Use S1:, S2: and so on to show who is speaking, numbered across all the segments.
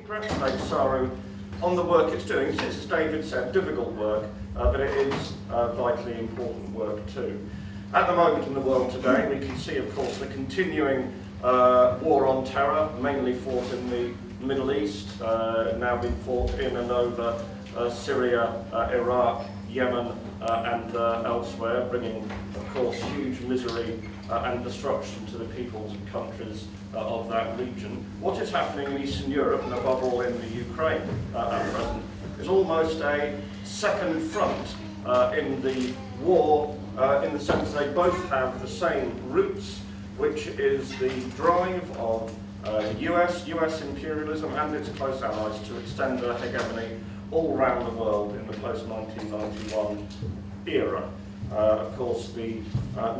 S1: congratulate SARU on the work it's doing. It's, as David said, difficult work, but it is vitally important work too. At the moment in the world today, we can see, of course, the continuing war on terror, mainly fought in the Middle East, now being fought in and over Syria, Iraq, Yemen, and elsewhere, bringing, of course, huge misery and destruction to the peoples and countries of that region. What is happening in Eastern Europe, and above all in the Ukraine at present, is almost a second front in the war, in the sense they both have the same roots, which is the drive of US imperialism and its close allies to extend their hegemony all around the world in the post-1991 era. Of course, the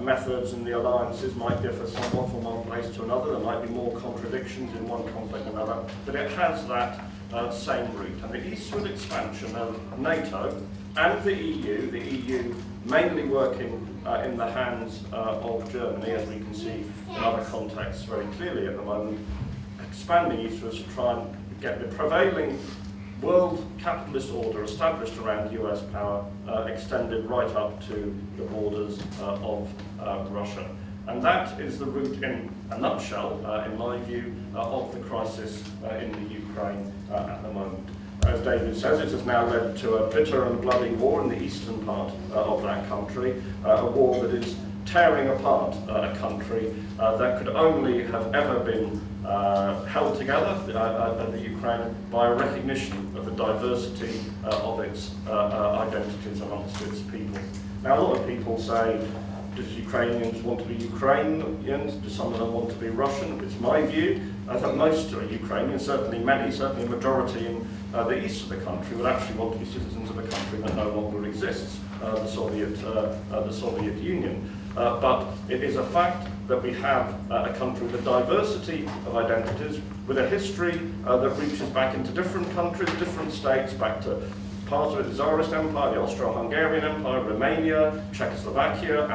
S1: methods and the alliances might differ somewhat from one place to another. There might be more contradictions in one conflict than another, but it has that same root. And the eastward expansion of NATO and the EU mainly working in the hands of Germany, as we can see in other contexts very clearly at the moment, expanding eastwards to try and get the prevailing world capitalist order established around US power extended right up to the borders of Russia. And that is the root in a nutshell, in my view, of the crisis in the Ukraine at the moment. As David says, it has now led to a bitter and bloody war in the eastern part of that country, a war that is tearing apart a country that could only have ever been held together, the Ukraine, by a recognition of the diversity of its identities amongst its people. Now, a lot of people say, does Ukrainians want to be Ukrainians? Do some of them want to be Russian? It's my view that most are Ukrainians, certainly a majority in the east of the country would actually want to be citizens of a country that no longer exists, the Soviet Union. But it is a fact that we have a country with a diversity of identities, with a history that reaches back into different countries, different states, back to parts of the Tsarist Empire, the Austro-Hungarian Empire, Romania, Czechoslovakia,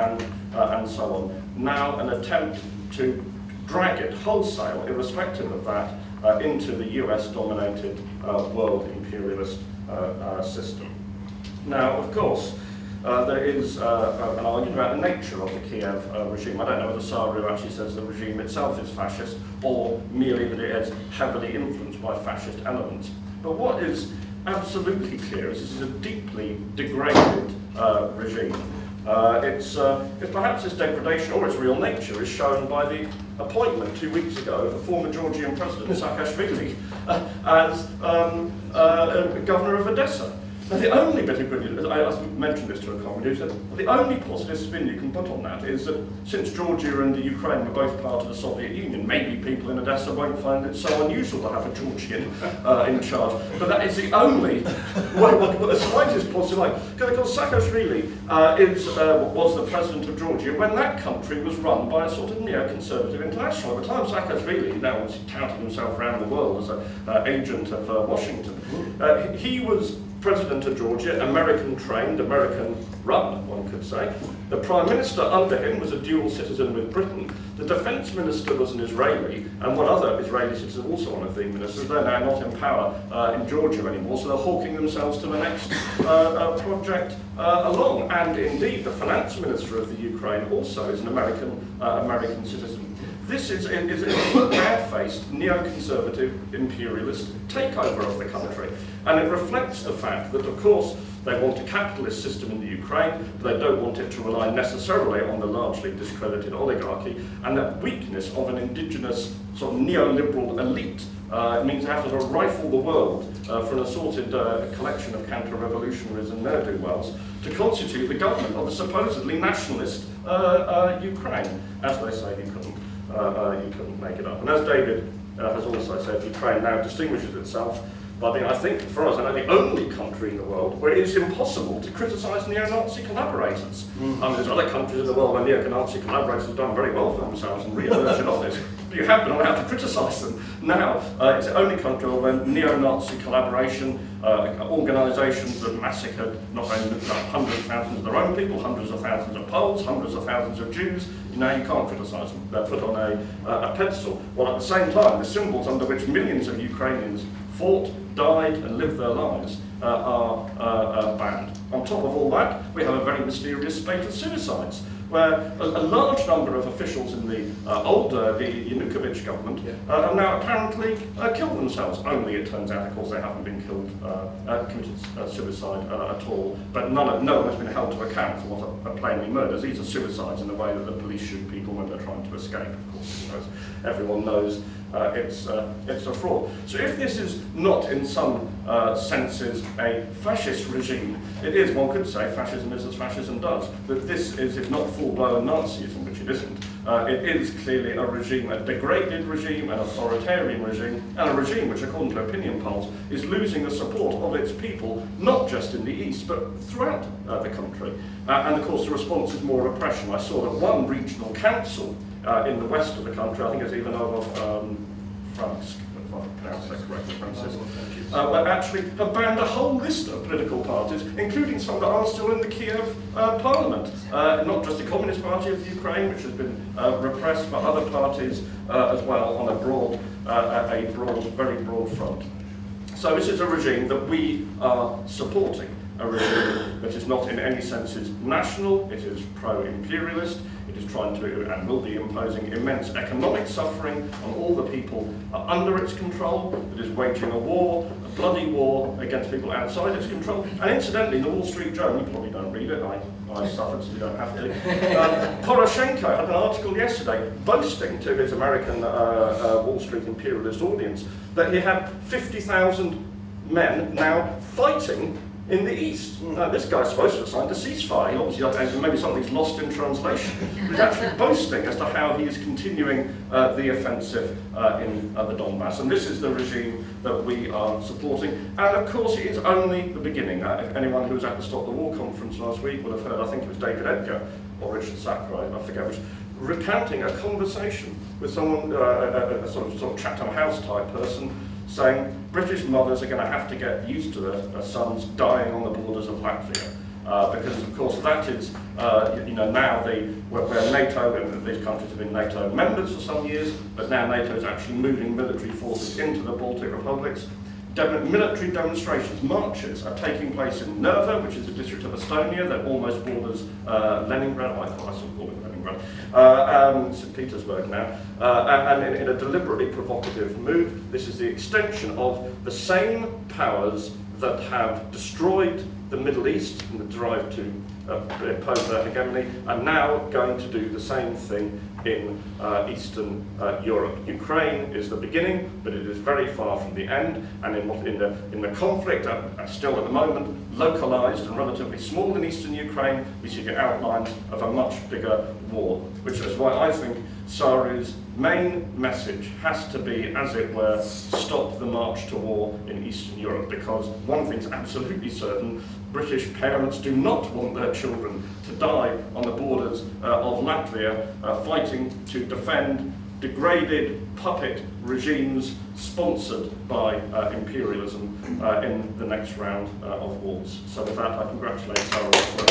S1: and so on. Now an attempt to drag it wholesale, irrespective of that, into the US-dominated world imperialist system. Now, of course, there is an argument about the nature of the Kiev regime. I don't know whether SARU actually says the regime itself is fascist, or merely that it is heavily influenced by fascist elements. But what is absolutely clear is this is a deeply degraded regime. It's perhaps its degradation or its real nature is shown by the appointment 2 weeks ago of the former Georgian president Saakashvili as governor of Odessa. Now, the only bit of good news, I mentioned this to a comrade who said, well, the only positive spin you can put on that is that since Georgia and the Ukraine were both part of the Soviet Union, maybe people in Odessa won't find it so unusual to have a Georgian in charge. But that is the only, the slightest positive light. Because Saakashvili was the president of Georgia when that country was run by a sort of neoconservative international. At the time Saakashvili, now was touting himself around the world as an agent of Washington, he was president of Georgia, American-trained, American-run, one could say. The Prime Minister under him was a dual citizen with Britain. The Defence Minister was an Israeli, and one other Israeli citizen, also one of the ministers. They're now not in power in Georgia anymore, so they're hawking themselves to the next project along. And indeed, the Finance Minister of the Ukraine also is an American citizen. This is a bare-faced, neoconservative, imperialist takeover of the country. And it reflects the fact that, of course, they want a capitalist system in the Ukraine, but they don't want it to rely necessarily on the largely discredited oligarchy, and that weakness of an indigenous sort of neoliberal elite means they have to sort of rifle the world for an assorted collection of counter-revolutionaries and ne'er-do-wells to constitute the government of the supposedly nationalist Ukraine. As they say, you couldn't make it up. And as David has also said, Ukraine now distinguishes itself by being, I think, for us, the only country in the world where it is impossible to criticise neo-Nazi collaborators. There's other countries in the world where neo-Nazi collaborators have done very well for themselves and re-emerged in office, but you have been allowed to criticise them. Now, it's the only country where neo-Nazi collaboration, organisations that massacred not only hundreds of thousands of their own people, hundreds of thousands of Poles, hundreds of thousands of Jews, now you can't criticise them. They're put on a pedestal. While at the same time, the symbols under which millions of Ukrainians fought, died and lived their lives are banned. On top of all that, we have a very mysterious spate of suicides, where a large number of officials in the Yanukovych government have now apparently killed themselves. Only, it turns out, of course, they haven't been committed suicide at all. But no one has been held to account for what are plainly murders. These are suicides in the way that the police shoot people when they're trying to escape. Of course, as everyone knows, it's a fraud. So if this is not, in some senses, a fascist regime, it is, one could say, fascism is as fascism does. But this is, if not full-blown Nazism, which it isn't, it is clearly a regime, a degraded regime, an authoritarian regime, and a regime which, according to opinion polls, is losing the support of its people, not just in the East, but throughout the country. And of course, the response is more repression. I saw that one regional council in the west of the country, I think it's even over France, if I pronounce that correctly, Francis, but actually have banned a whole list of political parties, including some that are still in the Kiev parliament. Not just the Communist Party of Ukraine, which has been repressed, but other parties as well on a very broad front. So this is a regime that we are supporting, a regime that is not in any senses national, it is pro-imperialist, it is trying to and will be imposing immense economic suffering on all the people under its control, that is waging a war, a bloody war against people outside its control. And incidentally, the Wall Street Journal, you probably don't read it, I suffered so you don't have to. Poroshenko had an article yesterday boasting to his American Wall Street imperialist audience that he had 50,000 men now fighting in the East. This guy's supposed to have signed a ceasefire. He obviously, maybe something's lost in translation. He's actually boasting as to how he is continuing the offensive in the Donbass. And this is the regime that we are supporting. And of course, it is only the beginning. If anyone who was at the Stop the War conference last week will have heard, I think it was David Edgar or Richard Sackroy, I forget which, recounting a conversation with someone, a sort of Chatham House type person, saying British mothers are going to have to get used to their sons dying on the borders of Latvia. Because, of course, that is, now where NATO, and these countries have been NATO members for some years, but now NATO is actually moving military forces into the Baltic republics. Military demonstrations, marches, are taking place in Nerva, which is a district of Estonia that almost borders Leningrad. I still call it Leningrad. St. Petersburg now. And in a deliberately provocative move, this is the extension of the same powers that have destroyed the Middle East and that drive to impose their hegemony, are now going to do the same thing in Eastern Europe. Ukraine is the beginning, but it is very far from the end, and in the conflict, still at the moment, localized and relatively small in Eastern Ukraine, we see the outlines of a much bigger war, which is why I think SARU's main message has to be, as it were, stop the march to war in Eastern Europe, because one thing's absolutely certain: British parents do not want their children to die on the borders of Latvia fighting to defend degraded puppet regimes sponsored by imperialism in the next round of wars. So with that, I congratulate SARU.